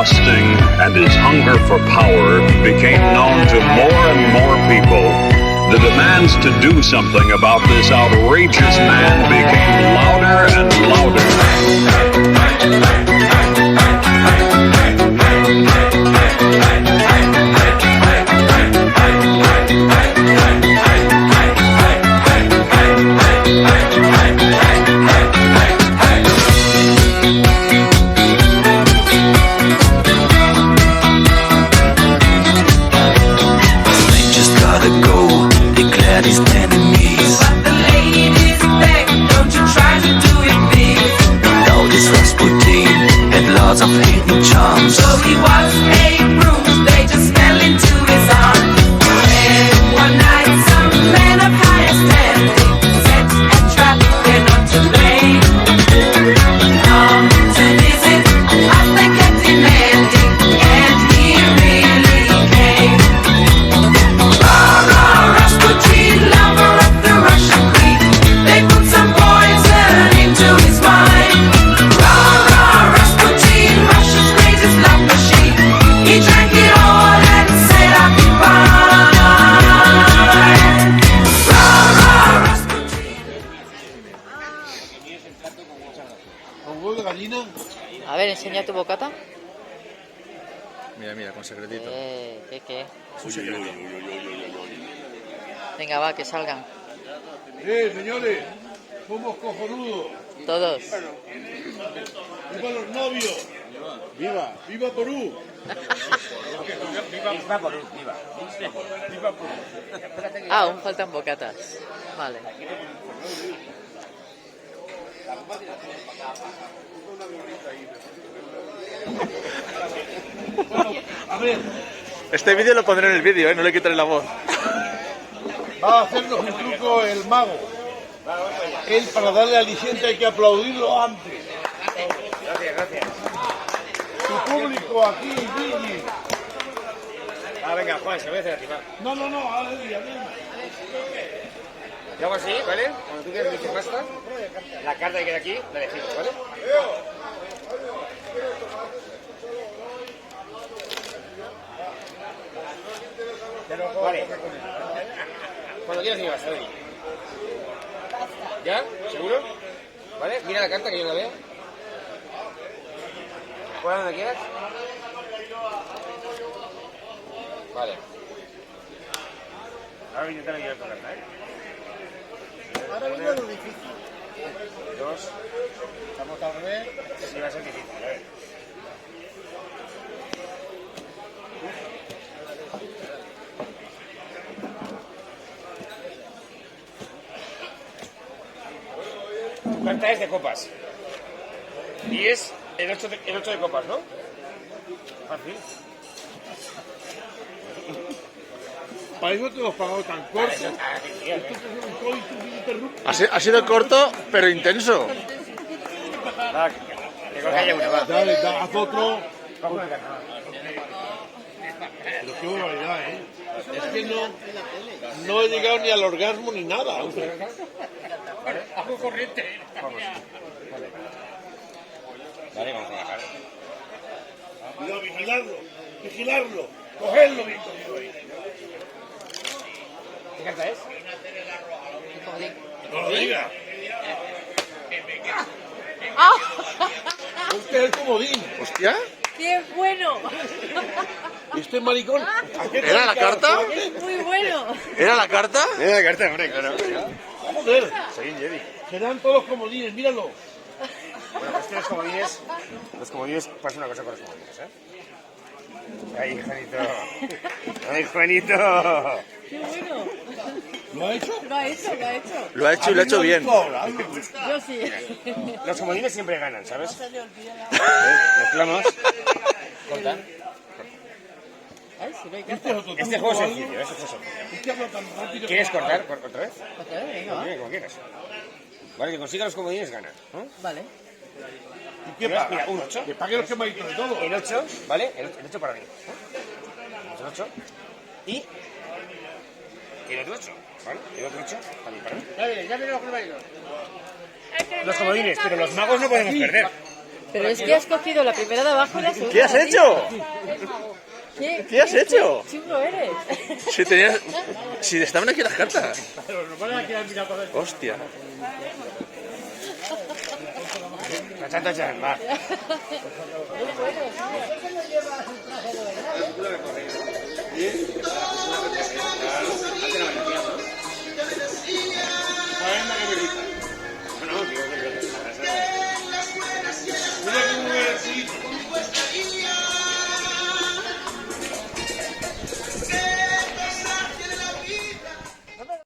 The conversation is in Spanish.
lusting and his hunger for power became known to more and more people, the demands to do something about this outrageous man became louder and louder. Of hidden charms. So he was a bruise, they just fell into his arms. And one night some men of higher standing set a trap, they're not to blame. Come to visit us, they kept demanding, and he really came. Rah, rah, Rasputin, lover of the Russian queen, they put some poison into his wine. Rah, rah, Rasputin, Russia's greatest love machine. He drank it all and said I'll be fine. Rah, rah, Rasputin. ¿Con huevo de gallina? A ver, enseña tu bocata. Mira, mira, con secretito. ¿Qué? Un secreto. Venga, va, que salgan. Señores, somos cojonudos. Todos. ¡Viva los novios! ¡Viva! ¡Viva Perú! Viva Perú, viva. Viva Perú. Ah, aún faltan bocatas. Vale. A ver, Este vídeo lo pondré en el vídeo, no le quitaré la voz. va a hacernos un truco el mago. Él, para darle aliciente, hay que aplaudirlo antes. Gracias. Tu público aquí, Gigi. Venga, Juan, se voy a hacer a ti, va. No, a ver. Yo hago así, ¿vale? Cuando tú quieras me dices basta, la carta que queda aquí la elegimos, ¿vale? Vale. Cuando quieras me basta, Dani. ¿Ya? ¿Seguro? ¿Vale? Mira la carta que yo la veo. ¿Cuál donde quieras? Vale. Ahora voy a intentar ayudar tu carta, ¿eh? Ahora viene lo difícil. Dos. Estamos al revés. Sí, va a ser difícil, a ver. Tu carta es de copas. Y es el 8 de copas, ¿no? Fácil. Para eso te lo has pagado tan corto. Esto es un coito que interrumpe. Ha sido corto, pero intenso. Va, que coja ya una, va. Dale, haz otro. Coge una carta. Pero qué barbaridad, ¿eh? Es que no he llegado ni al orgasmo ni nada. Algo corriente. Vamos. Vale, vamos a bajar. Cuidado, vigilarlo. Cogerlo bien cogido ahí. ¿Qué carta es? No lo digas. ¡Ah! Este es el comodín. Hostia, ¡Qué bueno! Este maricón. ¿era la carta? Es muy bueno. ¿Era la carta? Mira la carta, hombre, claro. Joder. Soy un Jedi. Serán todos comodines, míralo. Bueno, pues que los comodines pasa una cosa con los comodines, ¿eh? Ay, Juanito. Ay, Juanito. ¡Qué bueno! ¿Lo ha hecho? Lo ha hecho. Lo ha hecho y lo ha hecho bien. Yo sí. Los comodines siempre ganan, ¿sabes? Mezclamos. Corta. Ay, sí, no hay Este carta. es otro Este truco, juego es ¿vale? sencillo, este es sencillo. Este habla tan rápido. ¿Quieres cortar otra vez? Otra vez, venga, va. Mira, como quieras. Vale, que consiga los comodines gana. ¿No? Vale. ¿Y qué paga? Mira, un 8. Que pague los quemaditos de todo. El 8, ¿vale? El 8 para mí. ¿no? El 8. Y el otro 8, ¿vale? El otro 8 también para mí. Ya viene los quemaditos. Los comodines, pero los magos no podemos perder. Pero es que has cogido la primera de abajo y la segunda. ¿Qué has de arriba. hecho? ¿Qué has qué hecho? Chungo eres. Si tenías... Si estaban aquí las cartas. Hostia. La chanta ya en mar. Thank you.